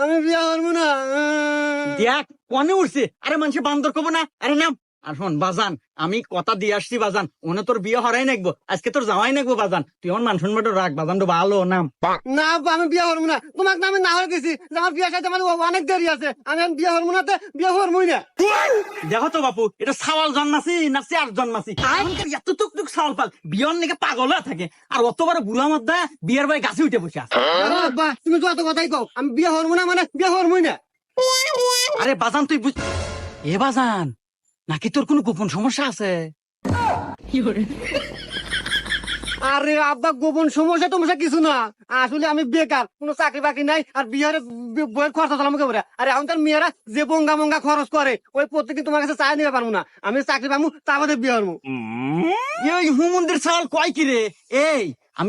আমি বিয়া করবো না। দেখ কনে উঠছে, আরে মানুষে বান্দর কব না, আরে নাম। আর শোন বাজান, আমি কথা দিয়ে আসছি বাজান, ওনে তোর বিয়ে হরাই নাকবো, আজকে তোর জামাই নাকবো বাজান, তুই আমার মান সম্মান রাখ বাজান, তো ভালো নাম। না আব্বা, আমি বিয়া করবো না। তোমাকে আমি না হয়ে দিছি যে আমার বিয়ের সাথে আমার অনেক দেরি আছে, আমি আর বিয়া করবো না, বিয়া করবোই না। দেখো তো বাপু, এটা সাওয়াল জন্মাছি না চেয়ার জন্মাছি, এত টুক টুক সাওয়াল পাল বিয়ন নাকি পাগল হয়ে থাকে, আর অত বড় বুড়া মধ্যে বিয়ের ভাই গাছে উঠে বসে আছে। আব্বা তুমি যত কথাই কও, আমি বিয়া করবো না মানে বিয়া করবোই না। আরে বাজান তুই বুঝ, এ বাজান নাকি তোর কোনো গোপন সমস্যা আছে? আরে আব্বা, গোপন সমস্যা টমস্যা কিছু না, আসলে আমি বেকার, কোনো চাকরি বাকরি নাই, আর বিহারে বইয়ের খরচ চালাম করে। আরে এখন তার মেয়েরা যে বঙ্গা মঙ্গা খরচ করে, ওই প্রত্যেকদিন তোমার কাছে চাই নিতে পারবো না, আমি চাকরি পাবো তা বাদে বিয়ে করবো। এই হুমন্দির সাল কয় কি রে? এই